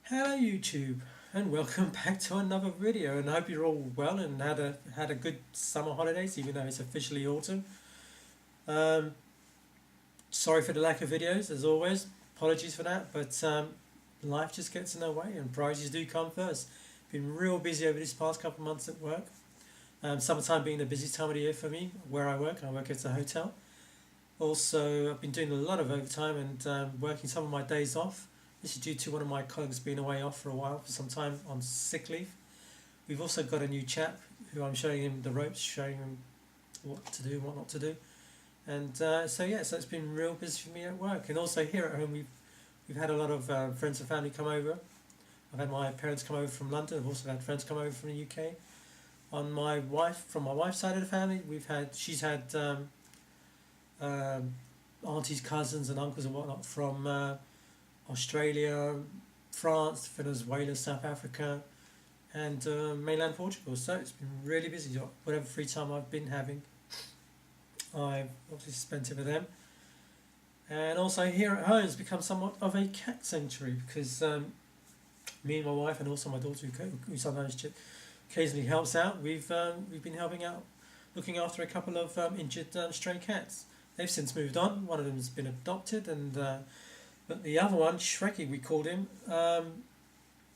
Hello YouTube, and welcome back to another video, and I hope you're all well and had a good summer holidays, even though it's officially autumn. Um, Sorry for the lack of videos, as always. Apologies for that, but life just gets in the way and priorities do come first. Been real busy over this past couple of months at work. Summertime being the busiest time of the year for me, where I work. I work at a hotel. Also, I've been doing a lot of overtime and working some of my days off. This is due to one of my colleagues being away off for a while, for some time on sick leave. We've also got a new chap who I'm showing him the ropes, showing him what to do, what not to do. And so it's been real busy for me at work. And also here at home, we've had a lot of friends and family come over. I've had my parents come over from London. I've also had friends come over from the UK. From my wife's side of the family, she's had aunties, cousins, and uncles and whatnot from Australia, France, Venezuela, South Africa, and mainland Portugal. So it's been really busy. Whatever free time I've been having, I've obviously spent it with them. And also here at home, it's become somewhat of a cat sanctuary because me and my wife, and also my daughter, who sometimes occasionally helps out, we've been helping out, looking after a couple of injured stray cats. They've since moved on. One of them has been adopted, and but the other one, Shrekky, we called him,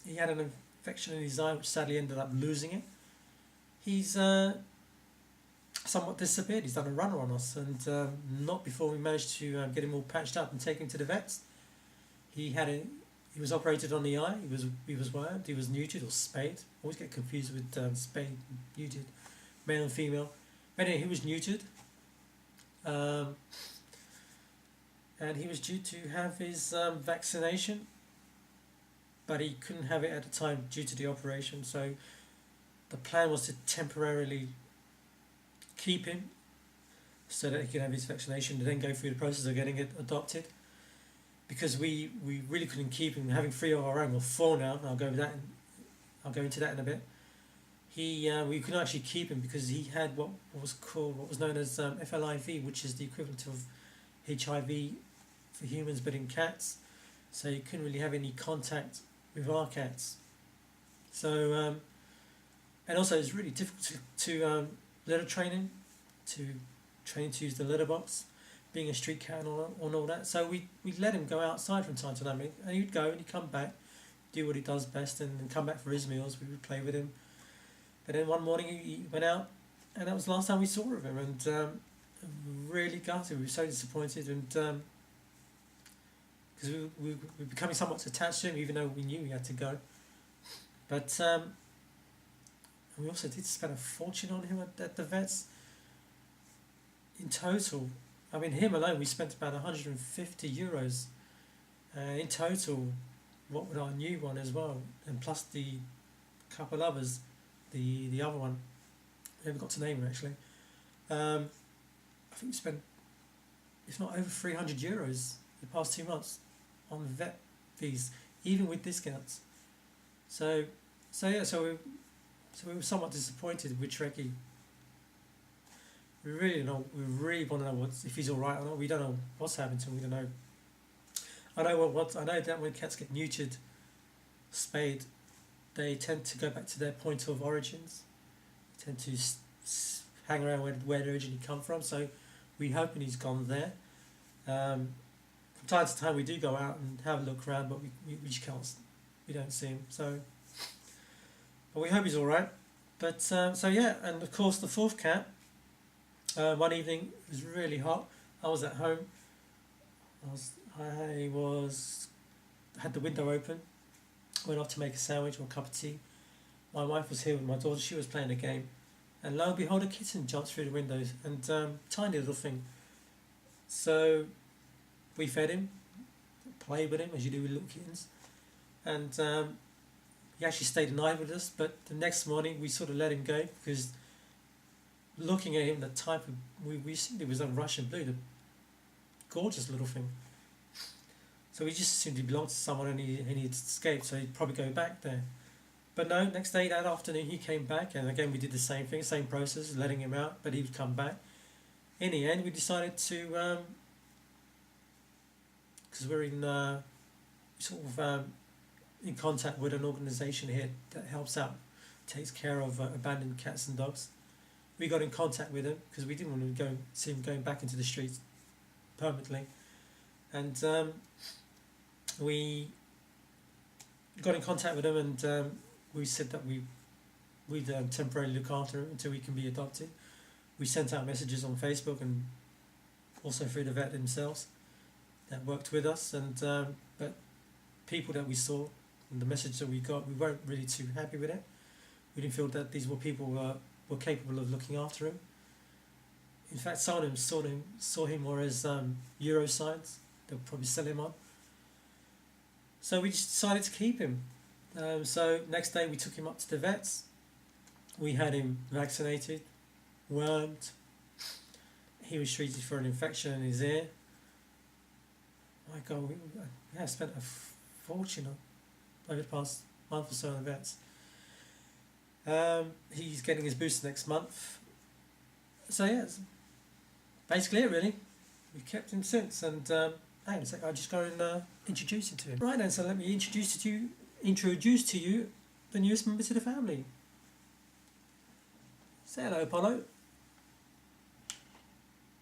he had an infection in his eye, which sadly ended up losing it. He's somewhat disappeared. He's done a runner on us, and not before we managed to get him all patched up and take him to the vets. He was operated on the eye. He was wormed. He was neutered or spayed. I always get confused with spayed, neutered, male and female. But anyway, he was neutered. And he was due to have his vaccination, but he couldn't have it at the time due to the operation. So the plan was to temporarily keep him so that he could have his vaccination and then go through the process of getting it adopted. Because we really couldn't keep him, having three of our own, or four now. And I'll go into that in a bit. We couldn't actually keep him because he had what was known as FLIV, which is the equivalent of HIV for humans but in cats. So you couldn't really have any contact with our cats. So and also it's really difficult to litter train him, to use the litter box, being a street cat and all that. So we let him go outside from time to time, and he'd go and he'd come back, do what he does best, and then come back for his meals. We would play with him. But then one morning he went out, and that was the last time we saw of him, and really gutted. We were so disappointed, and because we were becoming somewhat attached to him, even though we knew he had to go. But we also did spend a fortune on him at the vets. In total, I mean, him alone, we spent about €150. In total, what with our new one as well, and plus the couple others, the other one, I never got to name him actually. I think we spent, if not over €300 the past 2 months on vet fees, even with discounts. So we were somewhat disappointed with Trekkie. We really want to know if he's all right or not. We don't know what's happened to him. We don't know. I know that when cats get neutered, spayed, they tend to go back to their point of origins. They tend to hang around where they originally come from. So we're hoping he's gone there. From time to time we do go out and have a look around, but we just can't. We don't see him. But we hope he's all right. But and of course the fourth cat. One evening it was really hot. I was at home. I had the window open. Went off to make a sandwich or a cup of tea. My wife was here with my daughter. She was playing a game, and lo and behold, a kitten jumped through the windows, and tiny little thing. So we fed him, played with him as you do with little kittens, and he actually stayed the night with us. But the next morning we sort of let him go because looking at him, the type of we assumed it was a Russian blue, the gorgeous little thing. So we just assumed he belonged to someone and he'd escaped, so he'd probably go back there. But no, next day, that afternoon, he came back, and again we did the same thing, same process, letting him out, but he would come back. In the end, we decided to, because we're in sort of in contact with an organisation here that helps out, takes care of abandoned cats and dogs. We got in contact with them because we didn't want to go see them going back into the streets permanently, and we got in contact with them, and we said that we'd temporarily look after them until we can be adopted. We sent out messages on Facebook and also through the vet themselves that worked with us, and but people that we saw and the message that we got, we weren't really too happy with it. We didn't feel that these were people were capable of looking after him. In fact, some of them saw him more as Euro signs. They'll probably sell him on. So we just decided to keep him. So next day we took him up to the vets. We had him vaccinated, wormed. He was treated for an infection in his ear. My God, we spent a fortune over the past month or so on the vets. He's getting his booster next month. So yeah, that's basically it really. We've kept him since, and hang on a sec, I'll just go and introduce you to him. Right then, so let me introduce to you the newest member to the family. Say hello, Apollo.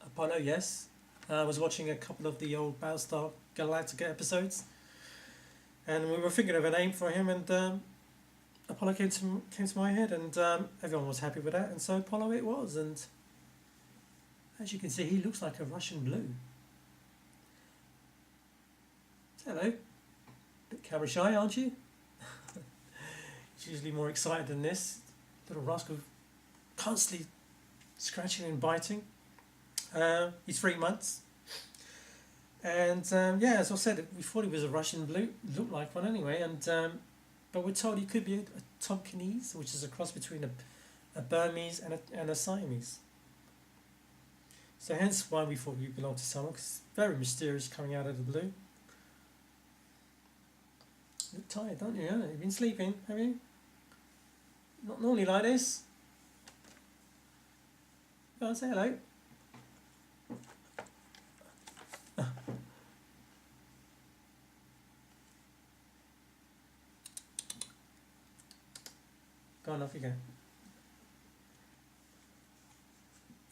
Apollo, yes. I was watching a couple of the old Battlestar Galactica episodes, and we were thinking of a name for him, and Apollo came to my head, and everyone was happy with that, and so Apollo it was. And as you can see, he looks like a Russian blue. Hello. Bit camera shy, aren't you? He's usually more excited than this. Little rascal, constantly scratching and biting. He's 3 months. And yeah, as I said, we thought he was a Russian blue, looked like one anyway, and but we're told he could be a Tonkinese, which is a cross between a Burmese and a Siamese. So hence why we thought he belonged to someone, because it's very mysterious coming out of the blue. You look tired, don't you? You've been sleeping, have you? Not normally like this. Go on, say hello. Go on, off you go.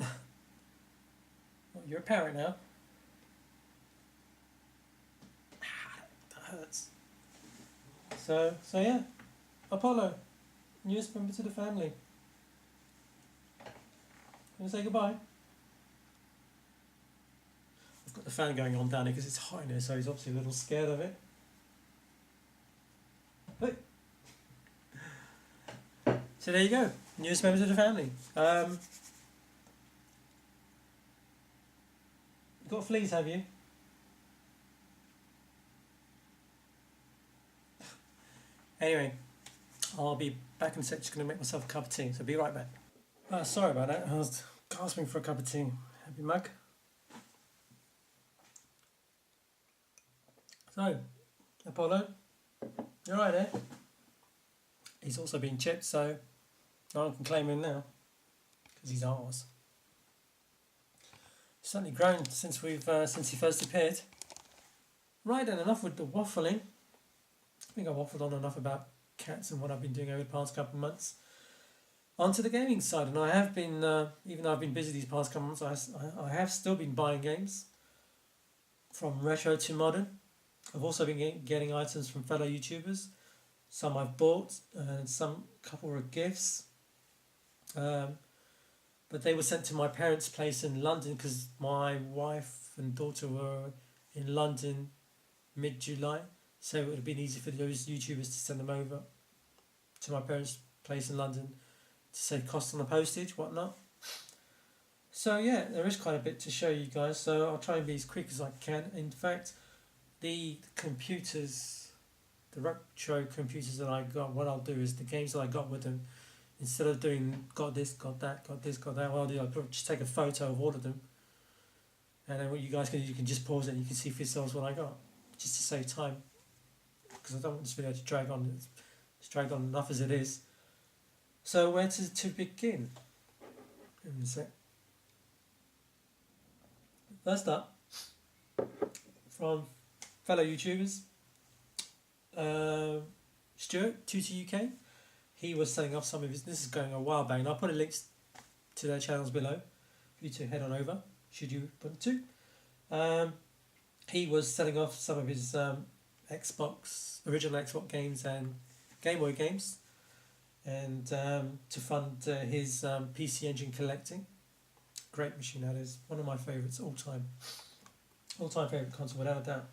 Well, you're a parrot now. That hurts. So yeah, Apollo, newest member to the family. Want to say goodbye? I've got the fan going on down here because it's hot in here, so he's obviously a little scared of it. Hey. So there you go, newest member to the family. You've got fleas, have you? Anyway, I'll be back in a sec, just going to make myself a cup of tea, so be right back. Sorry about that, I was gasping for a cup of tea. Happy mug. So, Apollo, you're right there. He's also been chipped, so no one can claim him now, because he's ours. He's certainly grown since he first appeared. Right then, enough with the waffling. I think I've waffled on enough about cats and what I've been doing over the past couple of months. On to the gaming side, and I have been, even though I've been busy these past couple of months, I have still been buying games, from retro to modern. I've also been getting items from fellow YouTubers. Some I've bought, and some couple were gifts. But they were sent to my parents' place in London because my wife and daughter were in London mid-July. So it would have been easy for those YouTubers to send them over to my parents' place in London to save costs on the postage, whatnot. So yeah, there is quite a bit to show you guys, so I'll try and be as quick as I can. In fact, the computers, the retro computers that I got, what I'll do is the games that I got with them, instead of doing got this, got that, got this, got that, what I'll do, I'll just take a photo of all of them, and then what you guys can do, you can just pause it and you can see for yourselves what I got, just to save time, because I don't want this video to drag on. It's dragged on enough as it is. So where to begin? In a sec. First up, from fellow YouTubers, Stuart, Tutor UK. He was setting up some of his. This is going a while back, and I'll put a links to their channels below for you to head on over, should you want to. He was setting off some of his original Xbox games and Game Boy games, and to fund his PC Engine collecting. Great machine that is, one of my favourites all time favourite console without a doubt.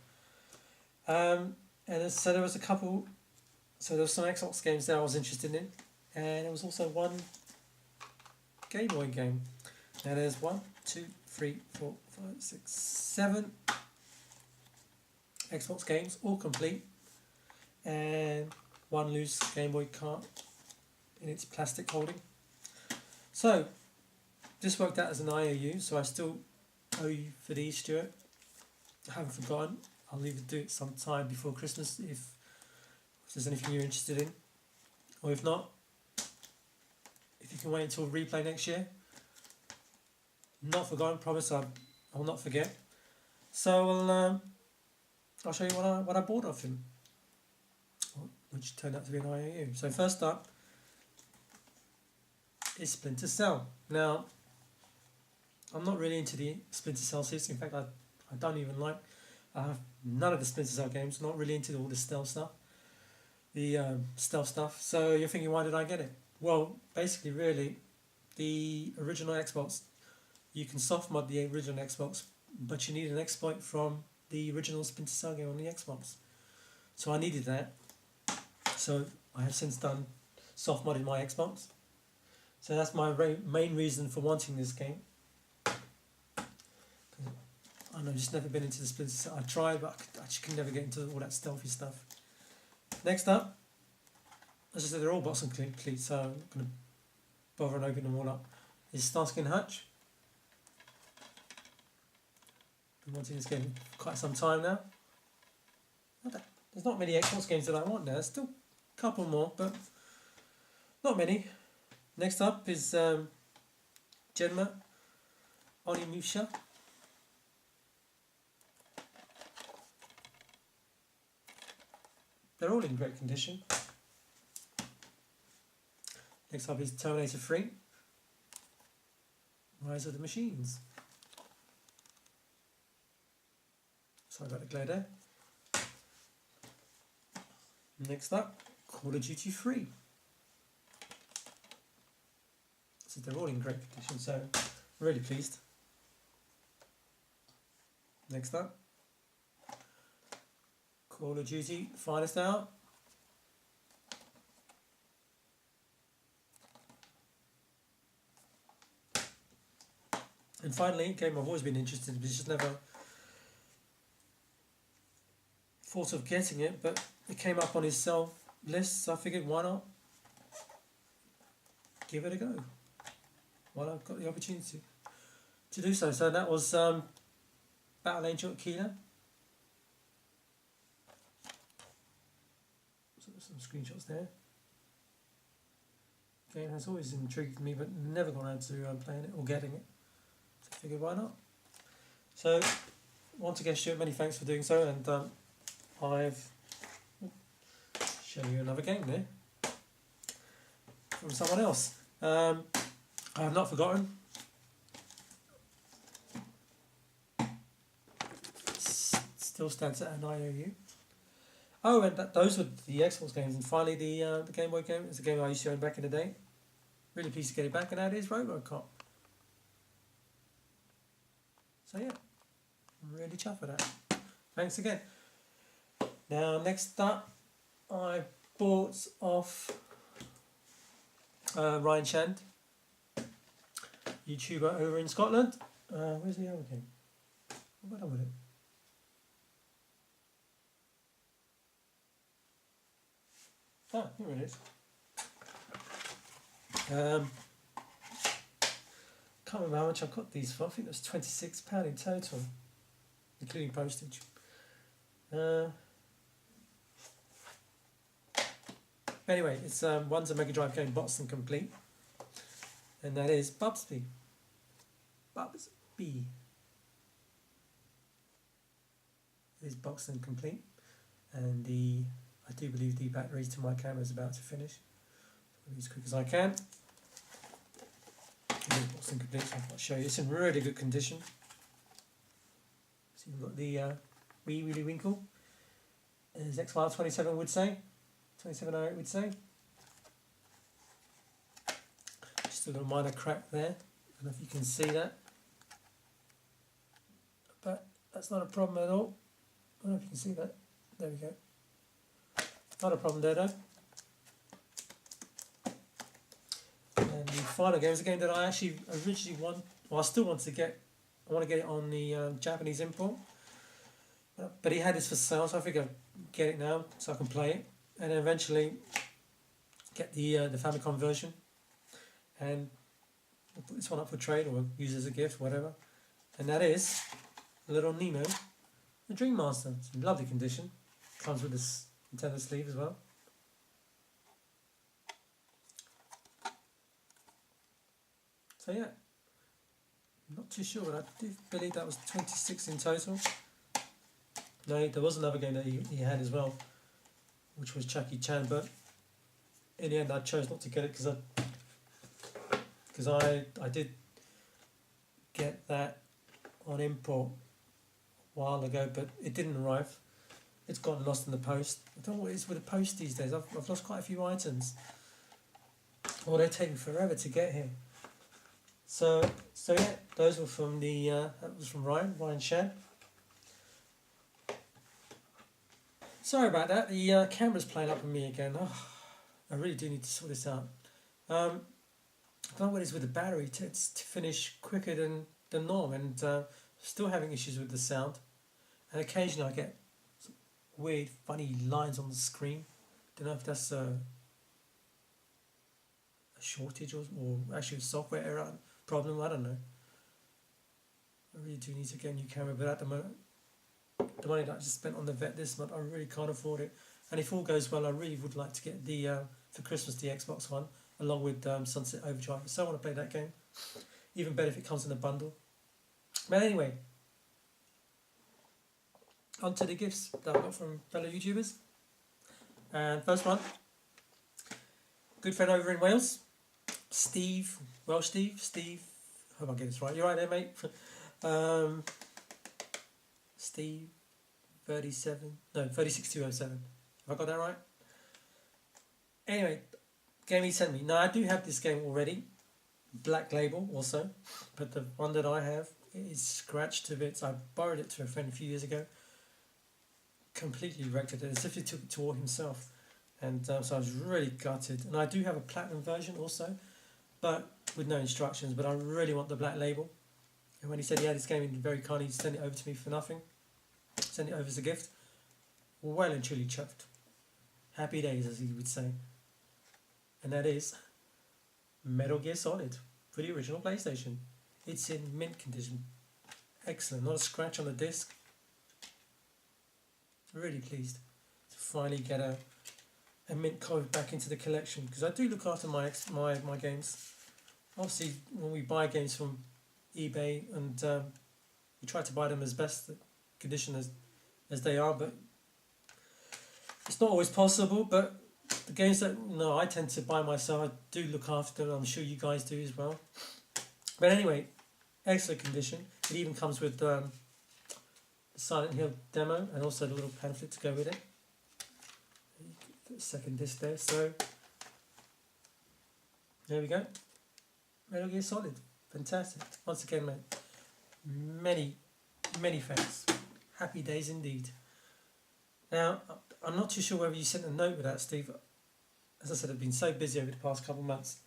And so there was a couple. So there was some Xbox games there I was interested in, and there was also one Game Boy game. Now there's 1, 2, 3, 4, 5, 6, 7 Xbox games, all complete, and one loose Game Boy cart in its plastic holding. So this worked out as an IOU, so I still owe you for these, Stuart. I haven't forgotten. I'll either do it sometime before Christmas if there's anything you're interested in, or if not, if you can wait until replay next year. Not forgotten, promise I will not forget. So I'll show you what I bought off him, which turned out to be an IOU. So first up is Splinter Cell. Now, I'm not really into the Splinter Cell series. In fact, I don't even like. I have none of the Splinter Cell games. Not really into all the stealth stuff. So you're thinking, why did I get it? Well, basically, really, the original Xbox, you can soft mod the original Xbox, but you need an exploit from the original Splinter Cell game on the Xbox. So I needed that. So I have since done soft modding my Xbox. So that's my main reason for wanting this game. I've just never been into the Splinter Cell. I tried, but I just could never get into all that stealthy stuff. Next up, as I said, they're all box and complete, so I'm not going to bother and open them all up. Is Starsky and Hutch. Been wanting this game for quite some time now. There's not many Xbox games that I want now. There's still a couple more, but not many. Next up is Genma Onimusha. They're all in great condition. Next up is Terminator 3. Rise of the Machines. Sorry about the glare there. Next up, Call of Duty 3. So they're all in great condition, so I'm really pleased. Next up, Call of Duty Finest Hour. And finally, a game I've always been interested in, but just never thought of getting it, but it came up on his sell list, so I figured, why not give it a go while I've got the opportunity to do so. So that was Battle Angel Aquila. So some screenshots there. Game has always intrigued me, but never gone around to playing it or getting it. So I figured, why not? So once again, Stuart, many thanks for doing so, and I've show you another game there from someone else. I have not forgotten. Still stands at an IOU. Oh, and those were the Xbox games, and finally the Game Boy game. It's a game I used to own back in the day. Really pleased to get it back, and that is RoboCop. So yeah, I'm really chuffed with that. Thanks again. Now next up, I bought off Ryan Shand, YouTuber over in Scotland. Where's the other game? What have I done with it? Ah, here it is. Can't remember how much I got these for. I think it was £26 in total, including postage. Anyway, it's one's a Mega Drive game, boxed and complete, and that is Bubsby. Bubsby. It is boxed and complete, and the I do believe the batteries to my camera is about to finish. I'll be as quick as I can. What's in complete? I'll show you. It's in really good condition. So you've got the wee Willy Winkle, as X-File 27 would say, 2708 would say. Just a little minor crack there. I don't know if you can see that, but that's not a problem at all. I don't know if you can see that. There we go. Not a problem there though. And the final game is a game that I actually originally want. Well, I still want to get. I want to get it on the Japanese import. But he had this for sale, so I figured I'd get it now so I can play it, and then eventually get the Famicom version, and I'll put this one up for trade or use as a gift, whatever. And that is a little Nemo, the Dream Master. It's in lovely condition. Comes with this Nintendo sleeve as well. So yeah, I'm not too sure, but I do believe that was 26 in total. No, there was another game that he had as well, which was Chucky Chan, but in the end I chose not to get it because I did get that on import a while ago, but it didn't arrive. It's gotten lost in the post. I don't know what it is with the post these days. I've lost quite a few items. Well, they're taking forever to get here. So yeah, those were from the that was from Ryan Shan. Sorry about that. The camera's playing up on me again. Oh, I really do need to sort this out. I don't know what it is with the battery to finish quicker than norm, and still having issues with the sound. And occasionally I get weird, funny lines on the screen. Don't know if that's a shortage or actually a software error problem. I don't know. I really do need to get a new camera, but at the moment, the money that I just spent on the vet this month, I really can't afford it. And if all goes well, I really would like to get the for Christmas the Xbox One along with Sunset Overdrive. So I want to play that game. Even better if it comes in a bundle. But anyway, on to the gifts that I got from fellow YouTubers. And first one, good friend over in Wales, Steve. Steve. Hope I get this right. You right there, mate? Steve 36207. Have I got that right? Anyway, game he sent me. Now I do have this game already, Black Label also, but the one that I have is scratched to bits. I borrowed it to a friend a few years ago. Completely wrecked it as if he took it to war himself, and so I was really gutted. And I do have a platinum version also, but with no instructions. But I really want the Black Label. And when he said he had this game, he very kindly sent it over to me for nothing. Send it over as a gift. Well and truly chuffed. Happy days, as he would say. And that is Metal Gear Solid for the original PlayStation. It's in mint condition. Excellent. Not a scratch on the disc. Really pleased to finally get a mint code back into the collection, because I do look after my games. Obviously, when we buy games from eBay, and we try to buy them as best condition as they are, but it's not always possible. But the games that I tend to buy myself, I do look after them. I'm sure you guys do as well. But anyway, excellent condition. It even comes with the Silent Hill demo and also the little pamphlet to go with it. Second disc there. So there we go. Metal Gear Solid. Fantastic. Once again, mate, many thanks. Happy days indeed. Now, I'm not too sure whether you sent a note with that, Steve. As I said, I've been so busy over the past couple of months.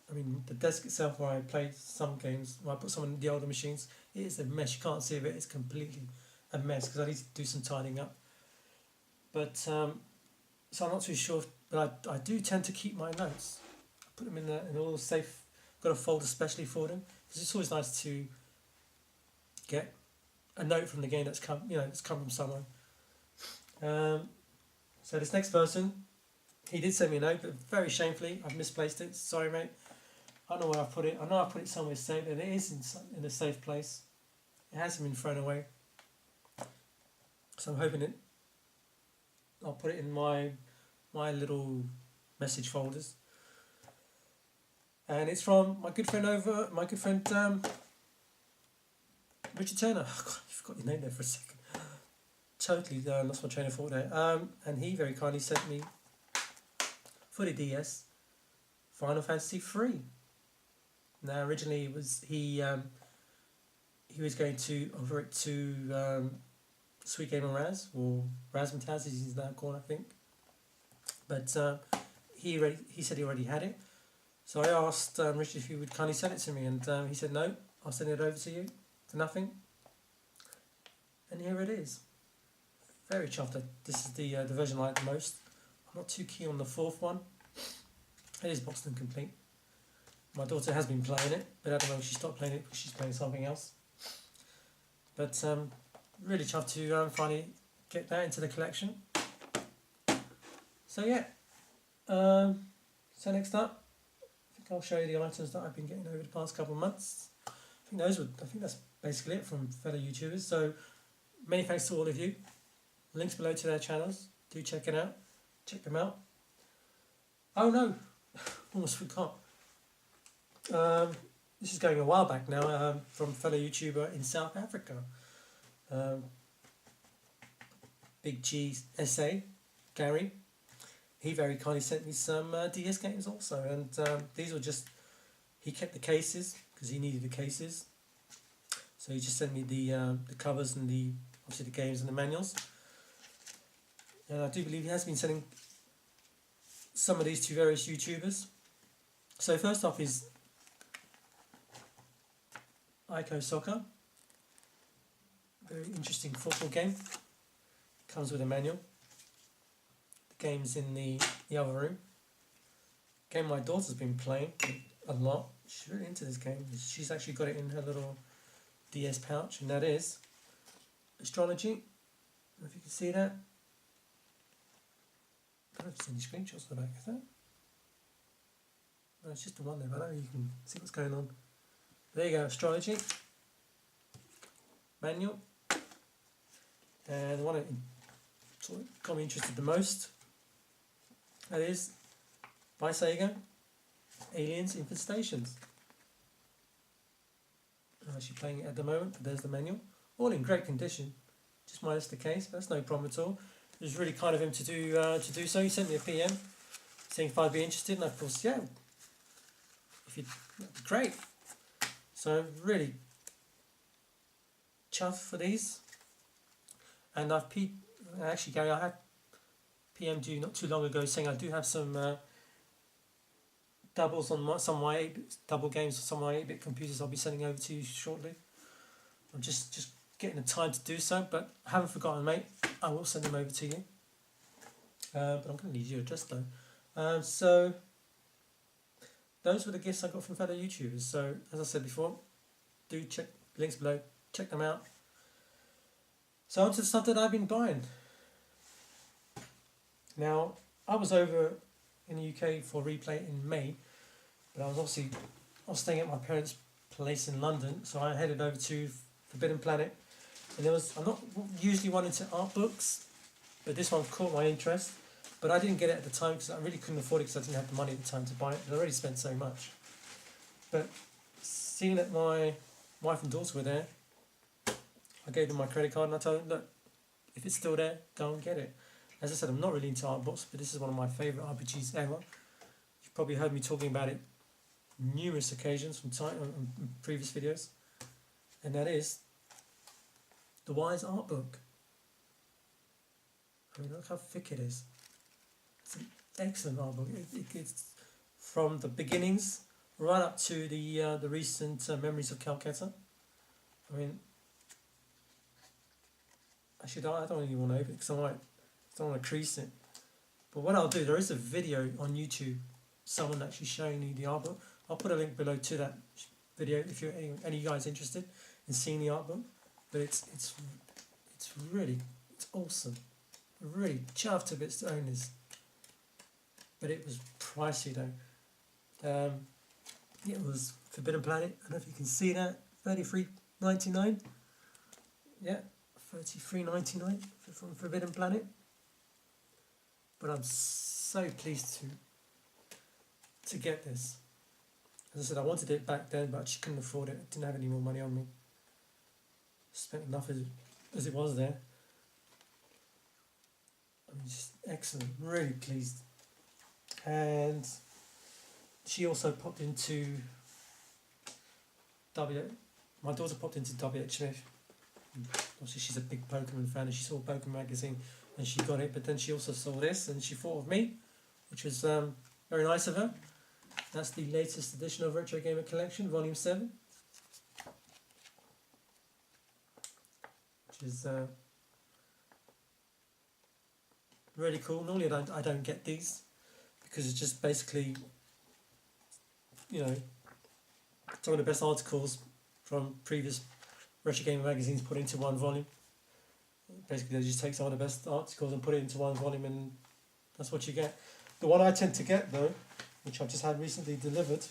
I mean, the desk itself where I played some games, where I put some in the older machines, it is a mess. You can't see it. It's completely a mess because I need to do some tidying up. But, so I'm not too sure, but I do tend to keep my notes. I put them in a little safe. Got a folder especially for them, because it's always nice to get a note from the game that's come from someone. So this next person, he did send me a note, but very shamefully I've misplaced it. Sorry, mate. I don't know where I put it. I know I put it somewhere safe, and it is in a safe place. It hasn't been thrown away, so I'm hoping it. I'll put it in my little message folders. And it's from my good friend Richard Turner. Oh, God, you forgot your name there for a second. Totally lost my train of thought there. And he very kindly sent me for the DS Final Fantasy 3. Now originally he was going to offer it to Sweet Game and Raz, or Razzmatazz as he's now called, I think. But he said he already had it. So I asked Richard if he would kindly send it to me, and he said no, I'll send it over to you for nothing. And here it is. Very chuffed that this is the version I like the most. I'm not too keen on the fourth one. It is boxed and complete. My daughter has been playing it, but at the moment she stopped playing it because she's playing something else. But really chuffed to finally get that into the collection. So yeah. So next up, I think I'll show you the items that I've been getting over the past couple of months. I think that's basically it from fellow YouTubers. So many thanks to all of you. Links below to their channels. Do check it out. Check them out. Oh no, almost forgot. This is going a while back now, from fellow YouTuber in South Africa. Big G SA, Gary. He very kindly sent me some DS games also, and these were just, he kept the cases because he needed the cases. So he just sent me the covers and obviously the games and the manuals. And I do believe he has been sending some of these to various YouTubers. So first off is Ico Soccer. Very interesting football game. Comes with a manual. The game's in the other room. Game my daughter's been playing a lot. She's really into this game. She's actually got it in her little DS pouch, and that is Astrology. I don't know if you can see that. I don't know if there's any screenshots of the back, is that? No, it's just the one there, but I know you can see what's going on. There you go, Astrology. Manual. And the one that sort of got me interested the most, that is by Sega, Aliens Infestations. I'm actually playing it at the moment, but there's the manual. All in great condition, just minus the case, but that's no problem at all. It was really kind of him to do so. He sent me a PM saying if I'd be interested, and of course, yeah, if you'd, that'd be great. So really chuffed for these. And actually Gary, I had PM'd you not too long ago saying I do have some doubles on some of my double games on some of my 8-bit computers I'll be sending over to you shortly. I'm just getting the time to do so, but I haven't forgotten, mate. I will send them over to you. But I'm going to need your address though. So those were the gifts I got from fellow YouTubers. So as I said before, do check links below, check them out. So on to the stuff that I've been buying. Now, I was over in the UK for Replay in May, but I was staying at my parents' place in London, so I headed over to Forbidden Planet. And I'm not usually one into art books, but this one caught my interest. But I didn't get it at the time because I really couldn't afford it because I didn't have the money at the time to buy it. I'd already spent so much. But seeing that my wife and daughter were there, I gave them my credit card and I told them, look, if it's still there, go and get it. As I said, I'm not really into art books, but this is one of my favourite RPGs ever. You've probably heard me talking about it numerous occasions from on previous videos. And that is the Wise Art Book. I mean, look how thick it is. It's an excellent art book. It's from the beginnings right up to the recent Memories of Calcutta. I mean, actually, I don't really want to open it because I don't want to crease it. But what I'll do, there is a video on YouTube, someone actually showing you the art book. I'll put a link below to that video if you're any of you guys interested in seeing the art book. But it's really awesome. Really chuffed to bits to own this. But it was pricey though. It was Forbidden Planet. I don't know if you can see that. $33.99. Yeah, $33.99 from Forbidden Planet. but I'm so pleased to get this. As I said, I wanted it back then, but she couldn't afford it. Didn't have any more money on me. Spent enough as it was there. I mean, just excellent. Really pleased. And she also popped into my daughter popped into WH Smith. Obviously, she's a big Pokemon fan, and she saw Pokemon magazine, and she got it. But then she also saw this, and she thought of me, which was very nice of her. That's the latest edition of Retro Gamer Collection, Volume 7, which is really cool. Normally, I don't get these because it's just basically, some of the best articles from previous Retro Gamer magazines put into one volume. Basically, they just take some of the best articles and put it into one volume, and that's what you get. The one I tend to get, though, which I've just had recently delivered,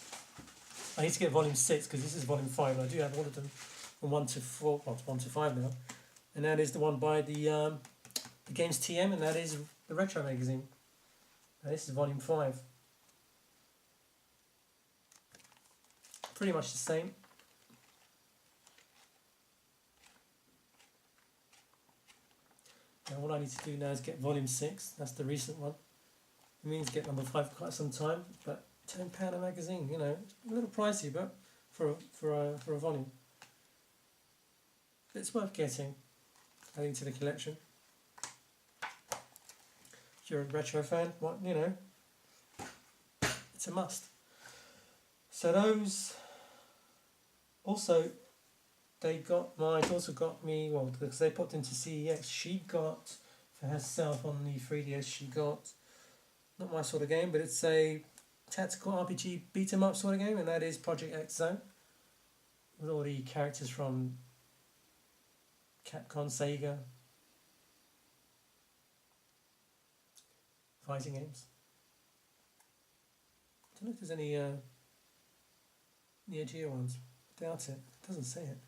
I need to get volume 6 because this is volume 5. And I do have all of them from 1 to 4, well, 1 to 5 now, and that is the one by the Games TM, and that is the Retro magazine. And this is volume 5. Pretty much the same. Now all I need to do now is get volume 6. That's the recent one. It means get number 5 for quite some time, but £10 a magazine, a little pricey, but for a volume, it's worth getting, adding to the collection. If you're a retro fan, it's a must. So those also, my daughter got me, because they popped into CEX, she got for herself on the 3DS, she got, not my sort of game, but it's a tactical RPG beat 'em up sort of game, and that is Project X Zone, with all the characters from Capcom, Sega, fighting games. I don't know if there's any Neo Geo ones. I doubt it. It doesn't say it.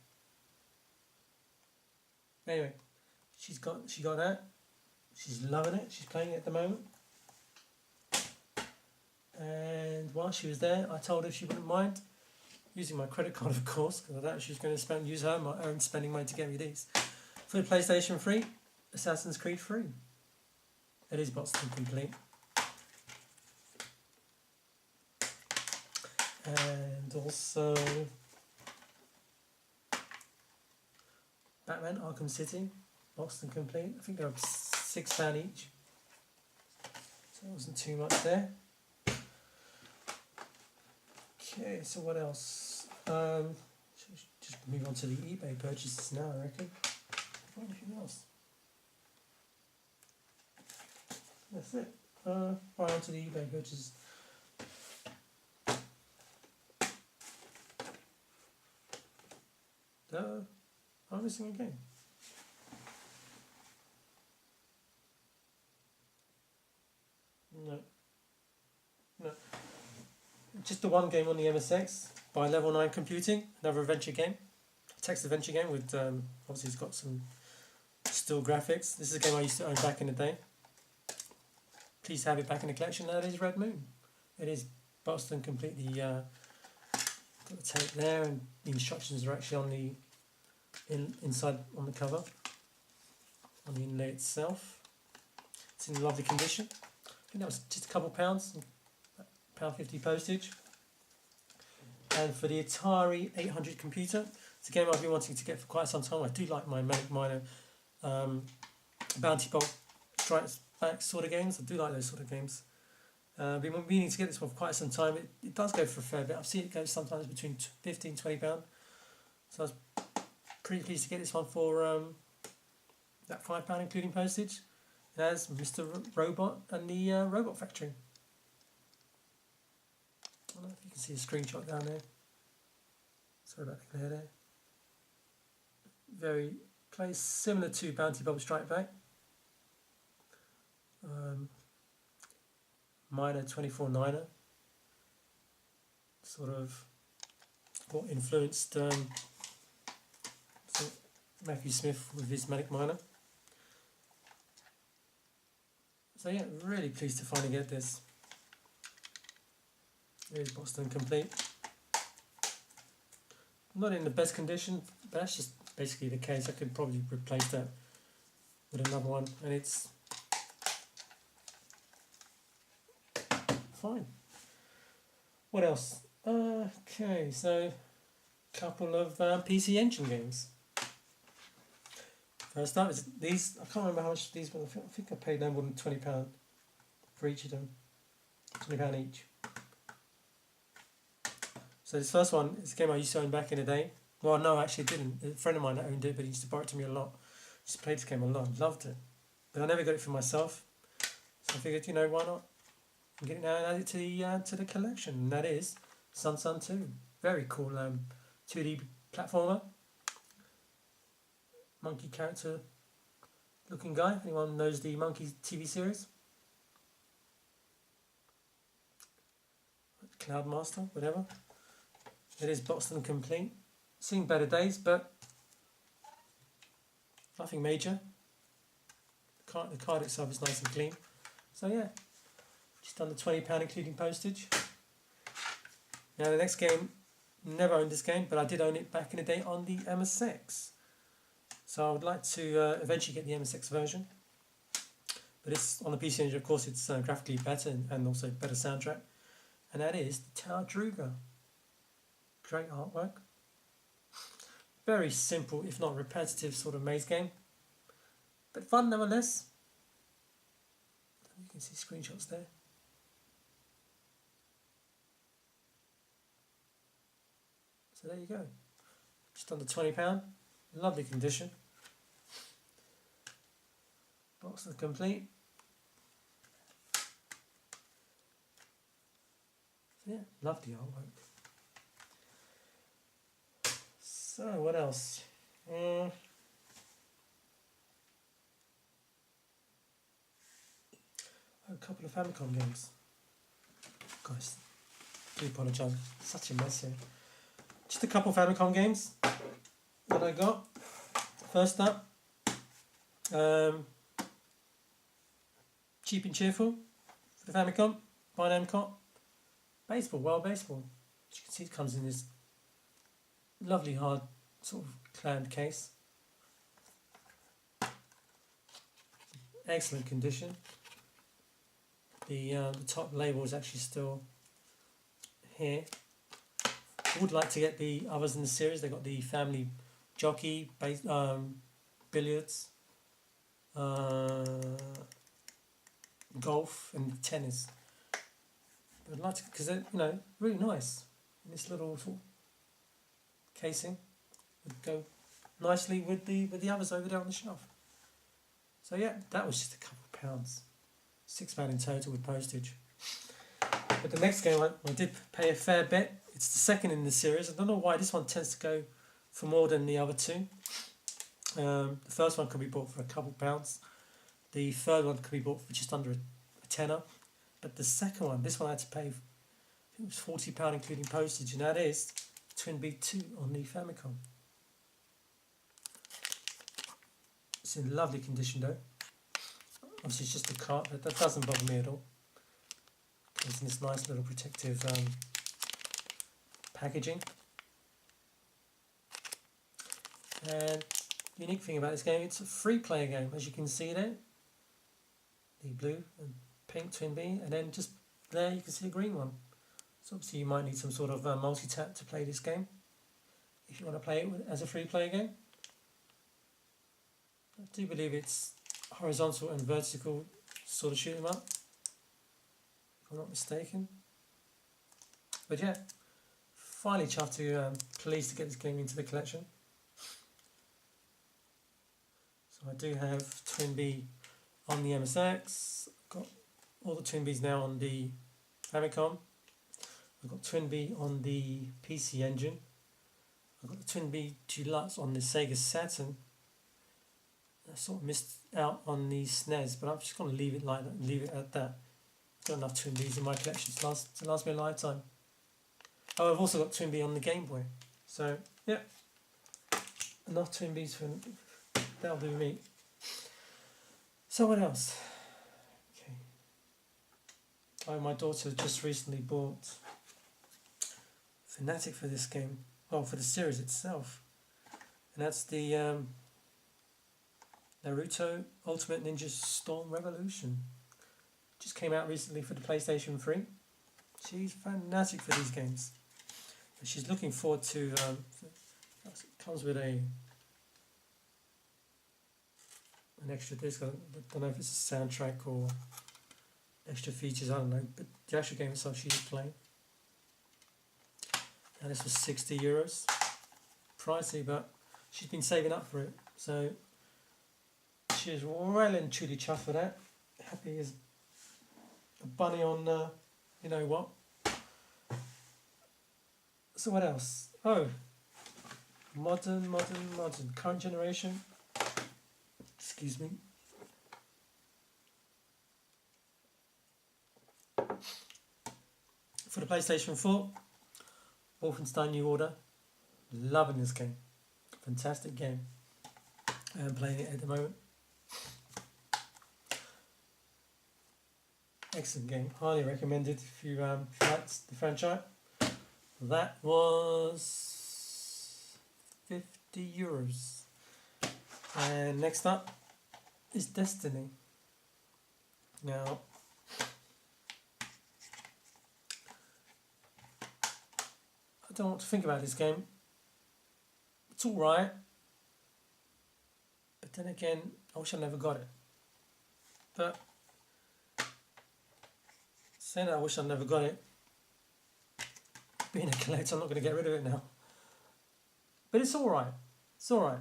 Anyway, she got that. She's loving it. She's playing it at the moment. And while she was there, I told her she wouldn't mind using my credit card, of course, because I thought she was going to use my own spending money to get me these. For the PlayStation 3, Assassin's Creed 3. It is Boston complete. And also Batman Arkham City, Boston complete. I think they're £6 each, so it wasn't too much there. Okay, so what else? Just move on to the eBay purchases now, I reckon. Anything else? That's it. Right on to the eBay purchases. I'm missing a game. No. Just the one game on the MSX by Level 9 Computing, another adventure game. A text adventure game with, obviously it's got some still graphics. This is a game I used to own back in the day. Pleased to have it back in the collection. That is Red Moon. It is Boston completely, got the tape there, and the instructions are actually on the inside on the cover, on the inlay itself. It's in lovely condition. I think that was just a couple £, £1.50 postage. And for the Atari 800 computer, it's a game I've been wanting to get for quite some time. I do like my Manic Miner, Bounty Bolt Strikes Back sort of games. I do like those sort of games. I've been meaning to get this one for quite some time. It does go for a fair bit. I've seen it go sometimes between £15 and £20. So I was pretty pleased to get this one for that £5 including postage. It has Mr. Robot and the Robot Factory. I don't know if you can see a screenshot down there. Sorry about the glare there. Very plays similar to Bounty Bolt Strike Back. Miner 24-9er. Sort of what influenced Matthew Smith with his Manic Miner. So yeah, really pleased to finally get this. Here's Boston Complete. Not in the best condition, but that's just basically the case. I could probably replace that with another one, and it's fine. What else? Okay, so a couple of PC Engine games. First up is these. I can't remember how much these were. I think I paid no more than £20 for each of them. £20 each. So this first one is a game I used to own back in the day. Well, no, I actually didn't. A friend of mine owned it, but he used to borrow it to me a lot. I used to play this game a lot. Loved it, but I never got it for myself. So I figured, why not? Get it now and add it to the collection. And that is Sun 2. Very cool 2D platformer. Monkey character looking guy. Anyone knows the Monkey TV series? Cloudmaster, whatever. It is Boston Complete. Seen better days, but nothing major. The card itself is nice and clean. So yeah, just under £20 including postage. Now the next game, never owned this game, but I did own it back in the day on the MSX. So I would like to eventually get the MSX version. But it's on the PC Engine, of course, it's graphically better and also better soundtrack. And that is the Tower Druga. Great artwork. Very simple, if not repetitive, sort of maze game. But fun nevertheless. You can see screenshots there. So there you go. Just under £20. Lovely condition. Box is complete. So yeah, lovely artwork. So what else? A couple of Famicom games. Guys, do apologise. Such a mess here. Just a couple of Famicom games that I got. First up, Cheap and Cheerful for the Famicom by Namco. Baseball, World Baseball. As you can see, it comes in this lovely hard sort of clad case. Excellent condition. The top label is actually still here. I would like to get the others in the series. They got the Family Jockey, billiards, golf, and tennis. But I'd like to, because they're really nice. And this little sort of casing would go nicely with the others over there on the shelf. So yeah, that was just a couple of pounds. £6 in total with postage. But the next game I did pay a fair bit. It's the second in the series. I don't know why this one tends to go for more than the other two. The first one could be bought for a couple of pounds. The third one could be bought for just under a tenner. But the second one, this one I had to pay, I think it was £40 including postage, and that is Twin Beat 2 on the Famicom. It's in lovely condition though. Obviously it's just a cart, but that doesn't bother me at all. It's in this nice little protective packaging. And the unique thing about this game, it's a free player game, as you can see there. The blue and pink Twin Bee, and then just there you can see a green one. So obviously you might need some sort of multi-tap to play this game, if you want to play it as a free player game. I do believe it's horizontal and vertical sort of shoot 'em up, if I'm not mistaken. But yeah, finally chuffed to pleased to get this game into the collection. So I do have Twin Bee on the MSX, got all the Twin Bees now on the Famicom. I've got Twin Bee on the PC Engine. I've got the Twin Bee Deluxe on the Sega Saturn. I sort of missed out on the SNES, but I'm just going to leave it like that, leave it at that. I've got enough Twin Bees in my collection to last me a lifetime. Oh, I've also got Twin Bee on the Game Boy. So, yeah, enough Twin Bees that'll do me. So what else? Okay. My daughter just recently bought Fanatic for this game. Well, for the series itself. And that's the Naruto Ultimate Ninja Storm Revolution. Just came out recently for the PlayStation 3. She's fanatic for these games. And she's looking forward to... it comes with an extra disc. I don't know if it's a soundtrack or extra features, I don't know. But the actual game itself she's playing. And this was €60. Pricey, but she's been saving up for it. So she's well and truly chuffed for that. Happy as a bunny on, you know what. So what else? Oh, modern, current generation. Excuse me. For the PlayStation 4, Wolfenstein New Order. Loving this game. Fantastic game. I'm playing it at the moment. Excellent game. Highly recommended if you like the franchise. That was €50. And next up is Destiny. Now, I don't know what to think about this game. It's alright. But then again, I wish I never got it. But saying that I wish I never got it, being a collector, I'm not going to get rid of it now. But it's alright. It's alright.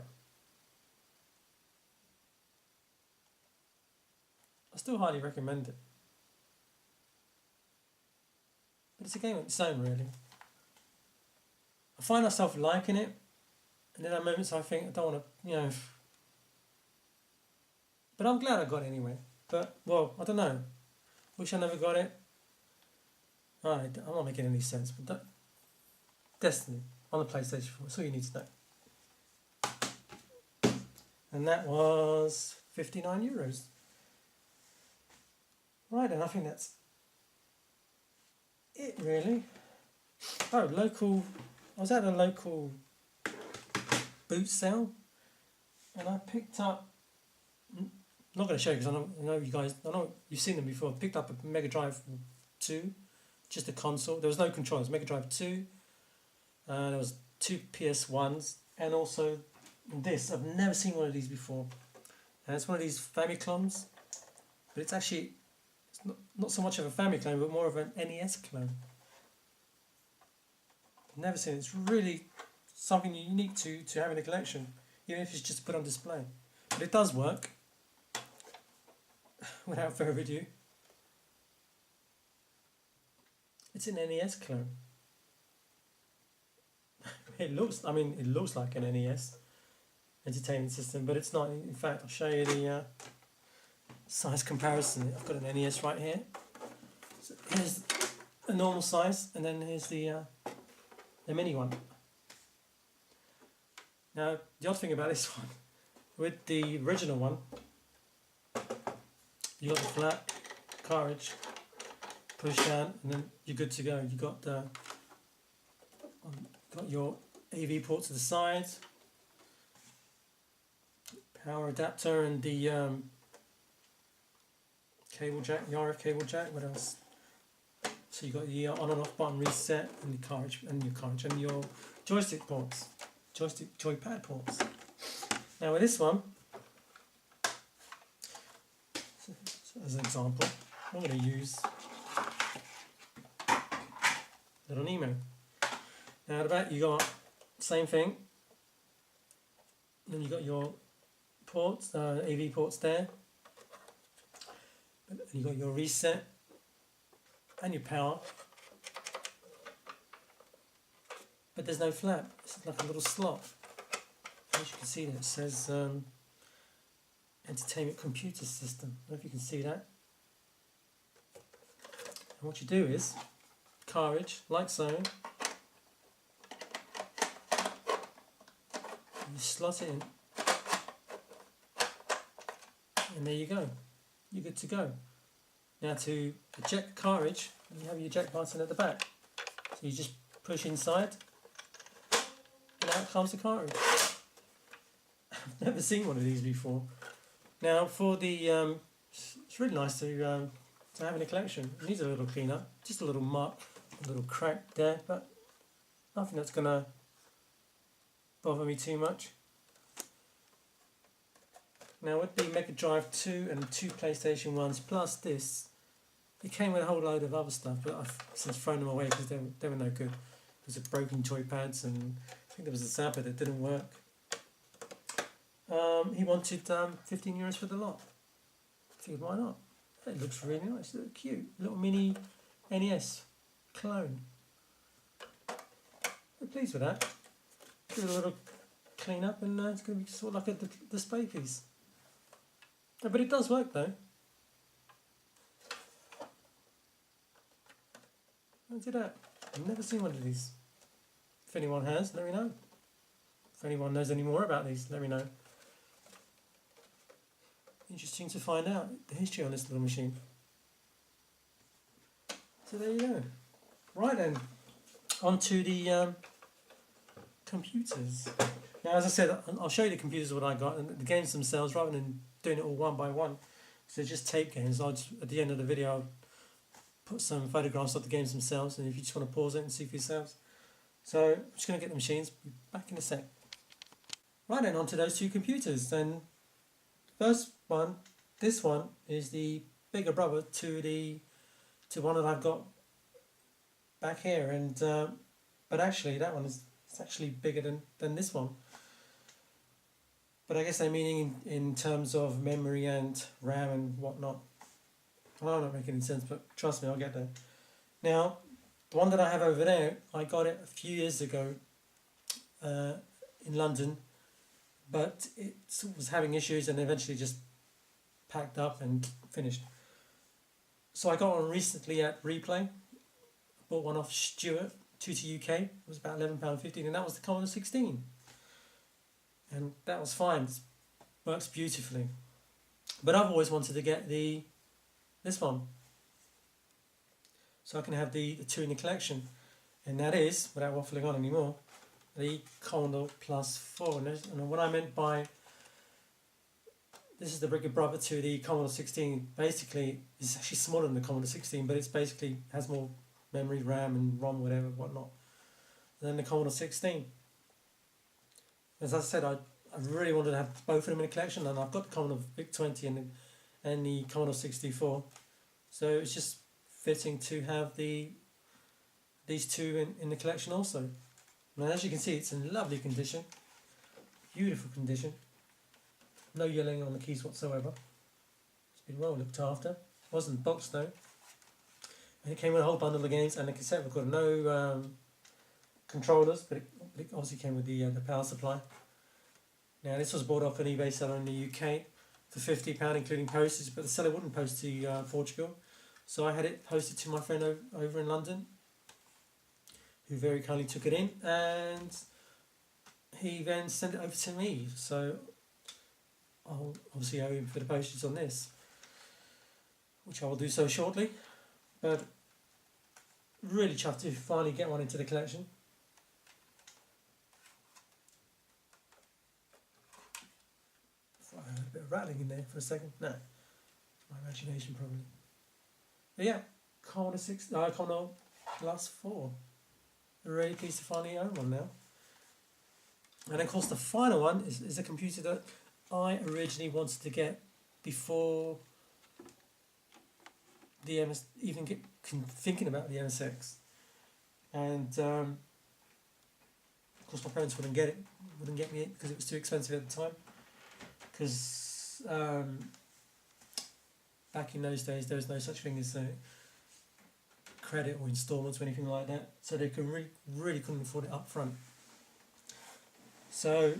I still highly recommend it. But it's a game on its own, really. I find myself liking it, and then at moments I think I don't want to, you know. But I'm glad I got it anyway. But, well, I don't know. Wish I never got it. Alright, I'm not making any sense, but Destiny on the PlayStation 4, that's all you need to know. And that was €59. Right, and I think that's it, really. Oh, I was at a local boot sale, and I picked up, I'm not going to show you because I know you guys, I know you've seen them before. I picked up a Mega Drive 2, just a console. There was no controllers. Mega Drive 2, there was 2 PS1s, and also this. I've never seen one of these before. And it's one of these Famiclones, but it's actually not so much of a Famiclone, but more of an NES clone. Never seen it. It's really something unique to have in a collection, even if it's just put on display. But it does work. Without further ado, it's an NES clone. It looks like an NES entertainment system, but it's not. In fact, I'll show you the size comparison. I've got an NES right here. So here's a normal size, and then here's the mini one. Now, the odd thing about this one, with the original one, you got the flat cartridge, push down, and then you're good to go. You got your AV port to the side, power adapter, and the cable jack, the RF cable jack. What else? So you got the on and off button reset, and the cartridge, and your joystick ports, joypad ports. Now with this one, as an example, I'm going to use little Nemo. Now at the back you got same thing. Then you got your ports, AV ports there. And you got your reset and your power. But there's no flap. It's like a little slot. As you can see, there it says Entertainment Computer System. I don't know if you can see that. And what you do is cartridge, like so. You slot it in, and there you go. You're good to go. Now to eject the cartridge, you have your eject button at the back. So you just push inside, and out comes the cartridge. I've never seen one of these before. Now for the, it's really nice to have in a collection. It needs a little clean up, just a little mark, a little crack there, but nothing that's gonna bother me too much. Now with the Mega Drive 2 and 2 PlayStation 1s plus this, it came with a whole load of other stuff, but I've since thrown them away because they were no good. There was broken joy pads, and I think there was a zapper that didn't work. He wanted €15 for the lot. I figured, why not? It looks really nice, it looks cute. Little mini NES clone. I'm pleased with that. Give it a little clean up, and it's going to be sort of like a display piece. But it does work though. Look at that. I've never seen one of these. If anyone has, let me know. If anyone knows any more about these, let me know. Interesting to find out the history on this little machine. So there you go. Right then, on to the computers. Now, as I said, I'll show you the computers what I got, and the games themselves, rather than doing it all one by one. So they're just tape games. I'll just, at the end of the video, I'll put some photographs of the games themselves, and if you just want to pause it and see for yourselves. So I'm just going to get the machines. Be back in a sec. Right then, on to those two computers. Then first one, this one is the bigger brother to one that I've got back here, and but actually that one is actually bigger than this one. But I guess they're meaning in terms of memory and RAM and whatnot. Well, I'm not making any sense, but trust me, I'll get there. Now, the one that I have over there, I got it a few years ago in London, but it was having issues and eventually just packed up and finished. So I got one recently at Replay. I bought one off Stuart, 2 UK. It was about £11.50, and that was the Commodore 16. And that was fine. It works beautifully. But I've always wanted to get this one, so I can have the two in the collection, and that is, without waffling on anymore, the Commodore Plus 4. And what I meant by this is the bigger brother to the Commodore 16. Basically, it's actually smaller than the Commodore 16, but it's basically has more memory, RAM, and ROM, whatever, whatnot, than the Commodore 16. As I said, I really wanted to have both of them in a collection, and I've got the Commodore VIC-20 and the Commodore 64, so it's just fitting to have these two in the collection also. Now, as you can see, it's in lovely condition, beautiful condition, no yellowing on the keys whatsoever. It's been well looked after. It wasn't boxed though, and it came with a whole bundle of games and a cassette recorder. No controllers, but it obviously came with the power supply. Now, this was bought off an eBay seller in the UK for £50, including postage, but the seller wouldn't post to Portugal, so I had it posted to my friend over in London, who very kindly took it in, and he then sent it over to me. So I'll obviously owe him for the postage on this, which I will do so shortly. But really chuffed to finally get one into the collection. I heard a bit of rattling in there for a second. No, my imagination probably. But yeah, Commodore Plus 4. Really pleased to finally own one now. And of course, the final one is a computer that I originally wanted to get before the MS, even thinking about the MSX. And of course, my parents wouldn't get me it because it was too expensive at the time. Because back in those days, there was no such thing as credit or installments or anything like that, so they could really couldn't afford it up front. So,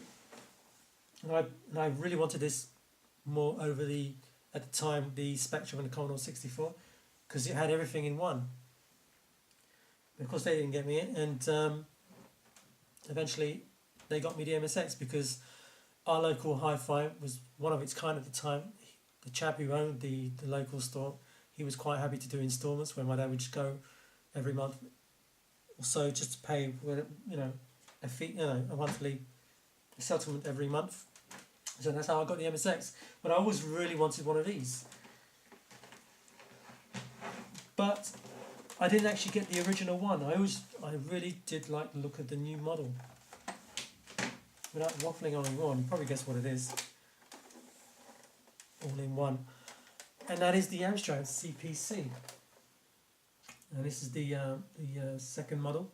and I really wanted this more over at the time, the Spectrum and the Commodore 64, because it had everything in one. Of course, they didn't get me it, and eventually they got me the MSX because our local hi-fi was one of its kind at the time. The chap who owned the local store, he was quite happy to do instalments, where my dad would just go every month or so just to pay, a fee, a monthly settlement every month. So that's how I got the MSX. But I always really wanted one of these. But I didn't actually get the original one. I really did like the look of the new model. Without waffling on and on, you probably guess what it is. All in one. And that is the Amstrad CPC. And this is the second model,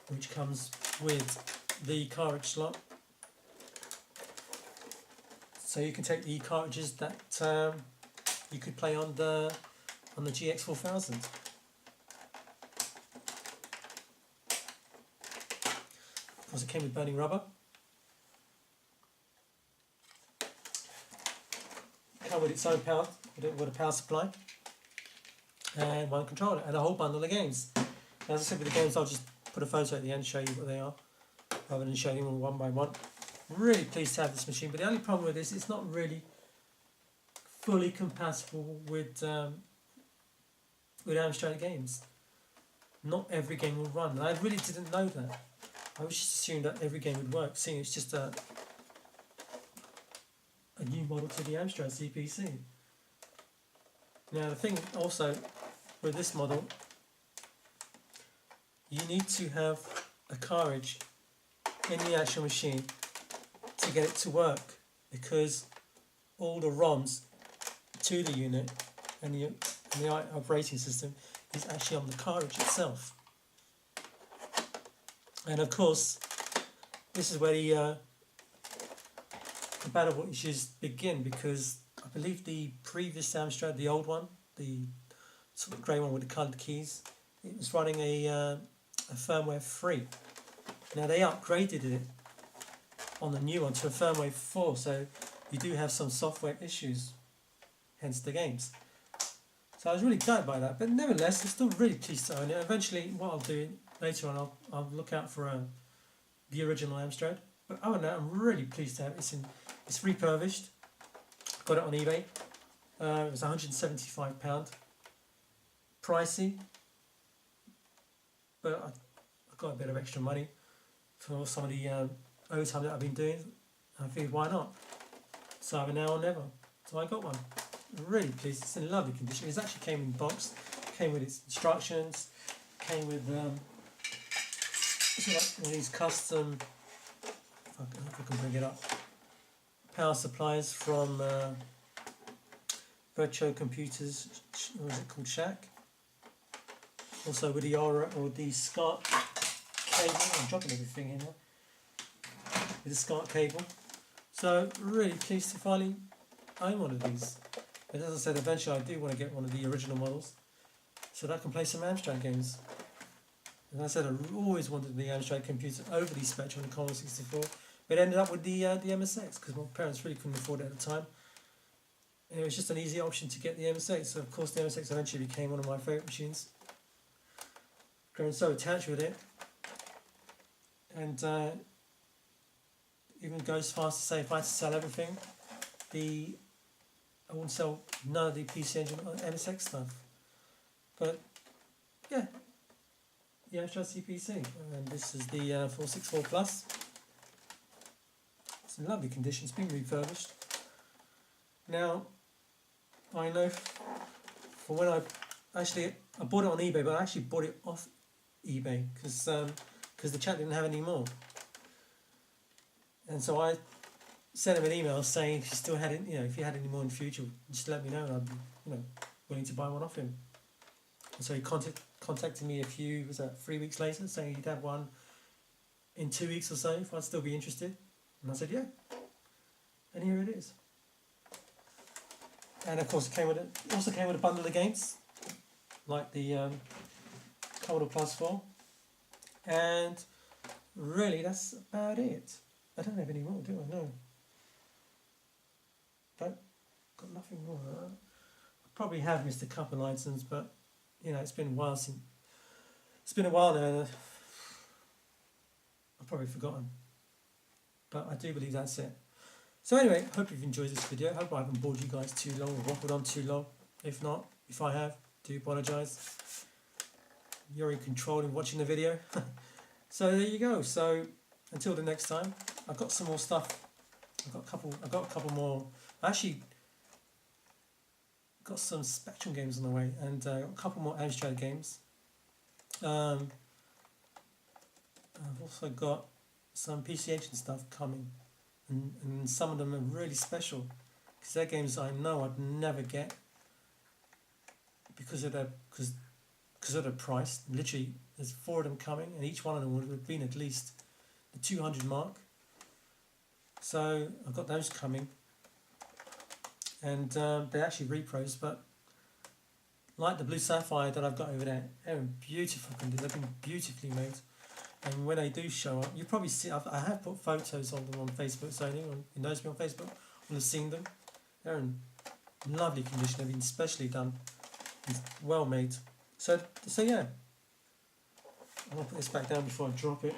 which comes with the cartridge slot. So you can take the cartridges that you could play on the GX4000. Of course, it came with burning rubber. Come with its own power, with a power supply, and one controller, and a whole bundle of games. And as I said with the games, I'll just put a photo at the end, show you what they are, rather than showing them one by one. I'm really pleased to have this machine, but the only problem with this, it's not really fully compatible with Amstrad games. Not every game will run, and I really didn't know that. I was just assuming that every game would work, seeing it's just a new model to the Amstrad CPC. Now the thing also with this model, you need to have a cartridge in the actual machine to get it to work, because all the ROMs to the unit and the operating system is actually on the cartridge itself. And of course, this is where the compatible issues begin, because I believe the previous Amstrad, the old one, the sort of grey one with the coloured keys, it was running a firmware 3. Now they upgraded it on the new one to a firmware 4, so you do have some software issues, hence the games. So I was really gutted by that, but nevertheless, I'm still really pleased to own it. Eventually, what I'll do later on, I'll look out for the original Amstrad. But other than that, I'm really pleased to have it. It's refurbished. Got it on eBay. It was £175. Pricey, but I got a bit of extra money for some of the overtime that I've been doing. I figured, why not? So either now or never. So I got one. I'm really pleased. It's in lovely condition. It actually came in box. Came with its instructions. Came with one of these custom. If I can bring it up. Power supplies from Virtual Computers. What is it called? Shack. Also with the Aura or the SCART cable. I'm dropping everything in here. With the SCART cable. So really pleased to finally own one of these. But as I said, eventually I do want to get one of the original models so that I can play some Amstrad games. As I said, I always wanted the Amstrad computer over the Spectrum and the Commodore 64, but it ended up with the MSX because my parents really couldn't afford it at the time. And it was just an easy option to get the MSX. So of course the MSX eventually became one of my favourite machines. Grown so attached with it, and even goes as far as to say if I had to sell everything, I wouldn't sell none of the PC Engine MSX stuff. But yeah, the Amstrad CPC, and this is the 464 Plus. It's in lovely condition. It's been refurbished. Now, I know for when I bought it on eBay, but I actually bought it off eBay because the chap didn't have any more, and so I sent him an email saying if you still had it, if you had any more in the future, just let me know, and I'd be willing to buy one off him. And so he contacted me 3 weeks later, saying he'd have one in 2 weeks or so if I'd still be interested, and I said yeah, and here it is. And of course it also came with a bundle of games like the Commodore Plus 4, and really that's about it. I don't have any more, do I? No. Got nothing more. I probably have missed a couple of items, but it's been a while now. And I've probably forgotten, but I do believe that's it. So anyway, hope you've enjoyed this video. Hope I haven't bored you guys too long or waffled on too long. If not, if I have, do apologise. You're in control in watching the video. So there you go. So until the next time, I've got some more stuff. I've got a couple more. I actually got some Spectrum games on the way, and a couple more Amstrad games. I've also got some PC Engine stuff coming, and some of them are really special because they're games I know I'd never get because of the price. Literally, there's 4 of them coming, and each one of them would have been at least the 200 mark. So I've got those coming, and they're actually repros, but like the Blue Sapphire that I've got over there, they're in beautiful condition. They've been beautifully made, and when they do show up, you probably see. I have put photos of them on Facebook, so anyone who knows me on Facebook will have seen them. They're in lovely condition. They've been specially done, well made. So yeah. I'm gonna put this back down before I drop it.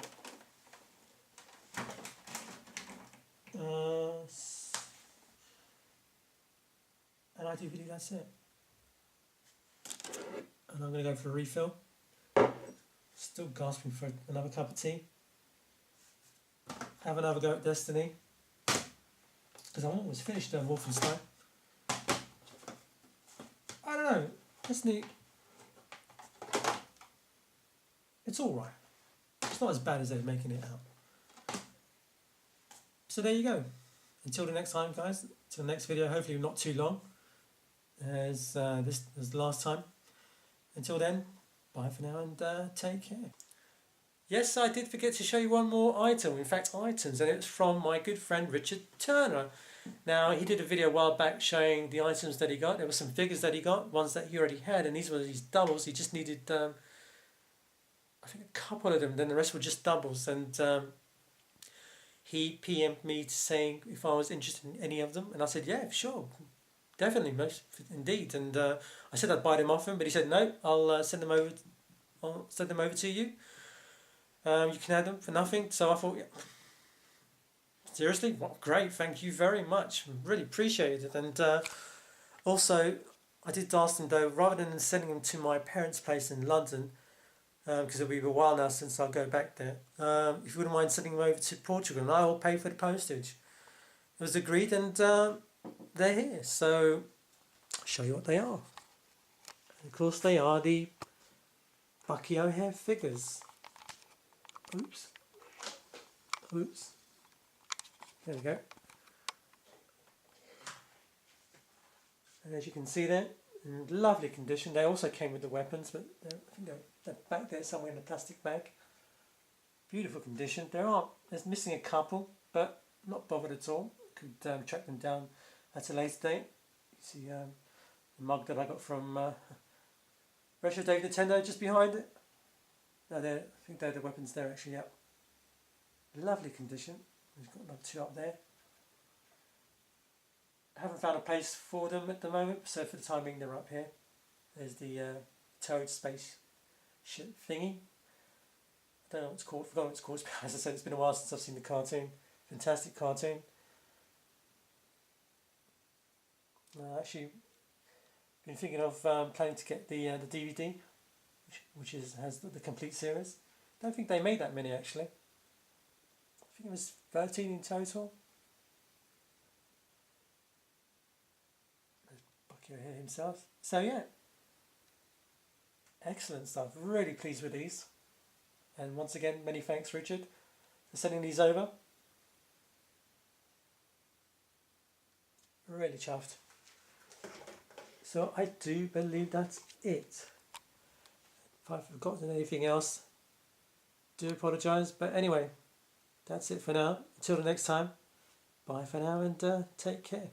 And I do believe that's it. And I'm going to go for a refill. Still gasping for another cup of tea. Have another go at Destiny. Because I'm almost finished Wolfenstein. I don't know. Destiny... It's alright. It's not as bad as they're making it out. So there you go. Until the next time, guys. Until the next video. Hopefully not too long as the last time. Until then, bye for now and take care. Yes, I did forget to show you one more item. In fact, items, and it's from my good friend Richard Turner. Now, he did a video a while back showing the items that he got. There were some figures that he got, ones that he already had, and these were his doubles. He just needed, I think, a couple of them. Then the rest were just doubles, and he PM'd me saying if I was interested in any of them, and I said, yeah, sure. Definitely, most indeed, and I said I'd buy them off him, but he said no. I'll send them over. I'll send them over to you. You can have them for nothing. So I thought, yeah, seriously, what great! Thank you very much. Really appreciate it. And also, I did ask them though, rather than sending them to my parents' place in London, because it'll be a while now since I'll go back there. If you wouldn't mind sending them over to Portugal, and I will pay for the postage. It was agreed, and they're here, so I'll show you what they are. And of course they are the Bucky O'Hare figures. Oops. There we go. And as you can see there, in lovely condition. They also came with the weapons, but I think they're back there somewhere in a plastic bag. Beautiful condition. There's missing a couple, but not bothered at all. Could track them down at a later date. You see the mug that I got from Retro Dave Nintendo just behind it. No, I think they're the weapons there actually, yeah. Lovely condition. We've got another 2 up there. I haven't found a place for them at the moment, so for the time being they're up here. There's the Toad space ship thingy. I don't know what it's called, forgot what it's called. As I said, it's been a while since I've seen the cartoon. Fantastic cartoon. Actually, been thinking of planning to get the DVD, which has the complete series. Don't think they made that many actually. I think it was 13 in total. There's Bucky O'Hare himself. So yeah, excellent stuff. Really pleased with these. And once again, many thanks, Richard, for sending these over. Really chuffed. So I do believe that's it. If I've forgotten anything else, do apologise. But anyway, that's it for now. Until the next time, bye for now and take care.